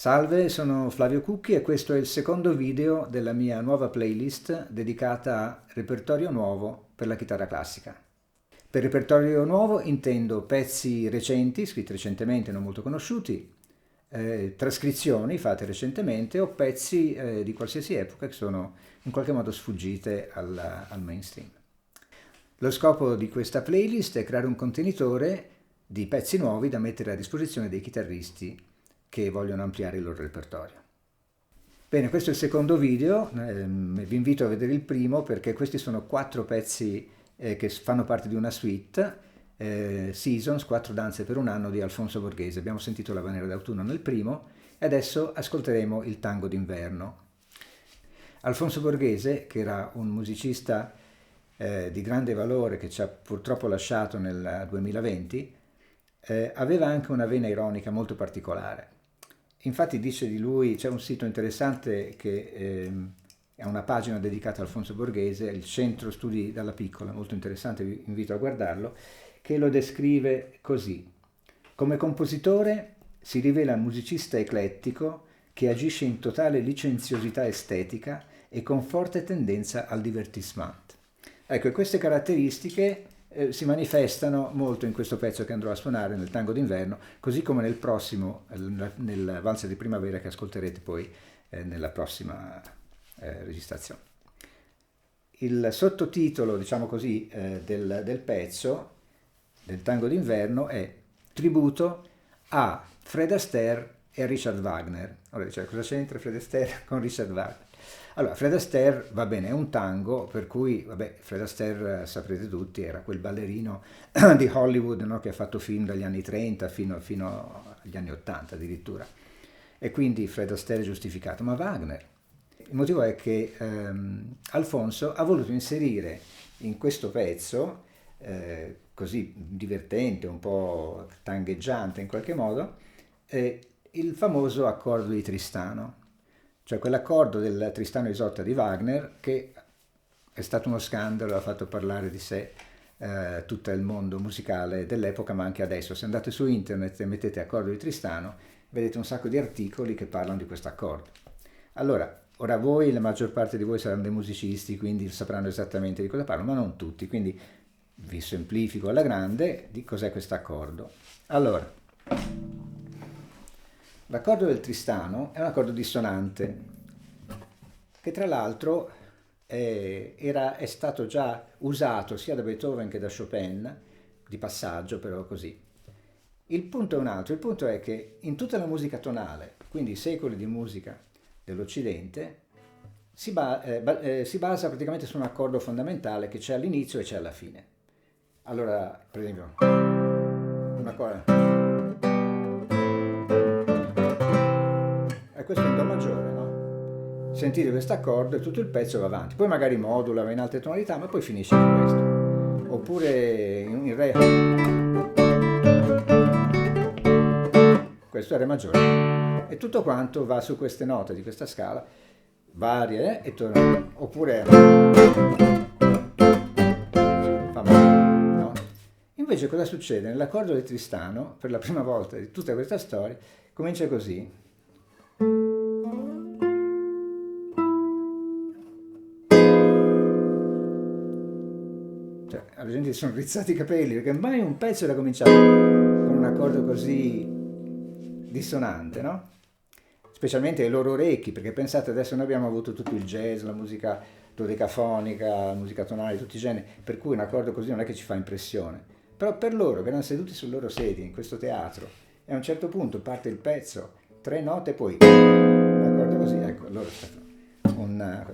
Salve, sono Flavio Cucchi e questo è il secondo video della mia nuova playlist dedicata a repertorio nuovo per la chitarra classica. Per repertorio nuovo intendo pezzi recenti, scritti recentemente, non molto conosciuti, trascrizioni fatte recentemente o pezzi di qualsiasi epoca che sono in qualche modo sfuggite al mainstream. Lo scopo di questa playlist è creare un contenitore di pezzi nuovi da mettere a disposizione dei chitarristi che vogliono ampliare il loro repertorio. Bene, questo è il secondo video, vi invito a vedere il primo perché questi sono 4 pezzi che fanno parte di una suite, Seasons, 4 danze per un anno di Alfonso Borghese. Abbiamo sentito la Venere d'autunno nel primo e adesso ascolteremo il tango d'inverno. Alfonso Borghese, che era un musicista di grande valore che ci ha purtroppo lasciato nel 2020, aveva anche una vena ironica molto particolare. Infatti dice di lui, c'è un sito interessante che ha una pagina dedicata a Alfonso Borghese, il Centro Studi dalla Piccola, molto interessante, vi invito a guardarlo, che lo descrive così. Come compositore si rivela un musicista eclettico che agisce in totale licenziosità estetica e con forte tendenza al divertissement. Ecco, e queste caratteristiche si manifestano molto in questo pezzo che andrò a suonare nel tango d'inverno, così come nel prossimo, nel valzer di primavera che ascolterete poi nella prossima registrazione. Il sottotitolo, diciamo così, del pezzo, del tango d'inverno, è Tributo a Fred Astaire e a Richard Wagner. Ora, cioè, cosa c'entra Fred Astaire con Richard Wagner? Allora, Fred Astaire, va bene, è un tango, per cui, vabbè, Fred Astaire, saprete tutti, era quel ballerino di Hollywood, no, che ha fatto film dagli anni 30 fino agli anni 80 addirittura. E quindi Fred Astaire è giustificato. Ma Wagner, il motivo è che Alfonso ha voluto inserire in questo pezzo, così divertente, un po' tangheggiante in qualche modo, il famoso accordo di Tristano. Cioè quell'accordo del Tristano e Isotta di Wagner che è stato uno scandalo, ha fatto parlare di sé tutto il mondo musicale dell'epoca, ma anche adesso. Se andate su internet e mettete accordo di Tristano, vedete un sacco di articoli che parlano di questo accordo. Allora, ora voi, la maggior parte di voi saranno dei musicisti, quindi sapranno esattamente di cosa parlo, ma non tutti, quindi vi semplifico alla grande di cos'è questo accordo. Allora, l'accordo del Tristano è un accordo dissonante che tra l'altro è stato già usato sia da Beethoven che da Chopin, di passaggio però così. Il punto è un altro, il punto è che in tutta la musica tonale, quindi i secoli di musica dell'Occidente, si basa praticamente su un accordo fondamentale che c'è all'inizio e c'è alla fine. Allora, per esempio, una cosa. E questo è in Do maggiore, no? Sentite questo accordo e tutto il pezzo va avanti. Poi magari modula, va in altre tonalità, ma poi finisce con questo. Oppure in Re. Questo è Re maggiore. E tutto quanto va su queste note di questa scala, varie, e torna. Oppure fa male, no? Invece cosa succede? Nell'accordo di Tristano, per la prima volta di tutta questa storia, comincia così. Cioè, alla gente si sono rizzati i capelli perché mai un pezzo era cominciato con un accordo così dissonante, no? Specialmente ai loro orecchi, perché pensate, adesso noi abbiamo avuto tutto il jazz, la musica dodecafonica, la musica tonale, tutti i generi, per cui un accordo così non è che ci fa impressione. Però per loro, che erano seduti sul loro sedie in questo teatro, e a un certo punto parte il pezzo, 3 note, poi un accordo così, ecco, allora è stato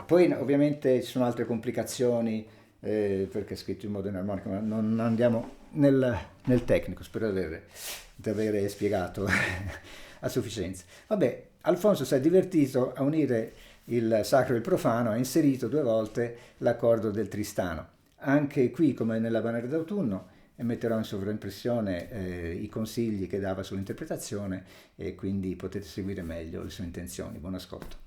poi ovviamente ci sono altre complicazioni, perché è scritto in modo enarmonico, ma non andiamo nel tecnico, spero di aver spiegato a sufficienza. Vabbè, Alfonso si è divertito a unire il sacro e il profano, ha inserito 2 volte l'accordo del Tristano. Anche qui, come nella Venere d'autunno, metterò in sovraimpressione i consigli che dava sull'interpretazione e quindi potete seguire meglio le sue intenzioni. Buon ascolto.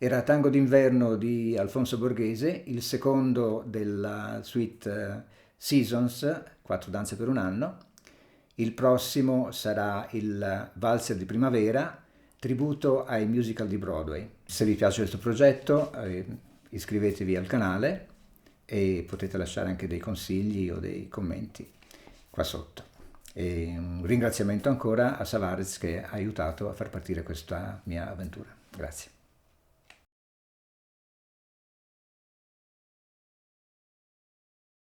Era Tango d'inverno di Alfonso Borghese, il secondo della suite Seasons, 4 danze per un anno. Il prossimo sarà il Valzer di primavera, tributo ai musical di Broadway. Se vi piace questo progetto, iscrivetevi al canale e potete lasciare anche dei consigli o dei commenti qua sotto. E un ringraziamento ancora a Savarez che ha aiutato a far partire questa mia avventura. Grazie.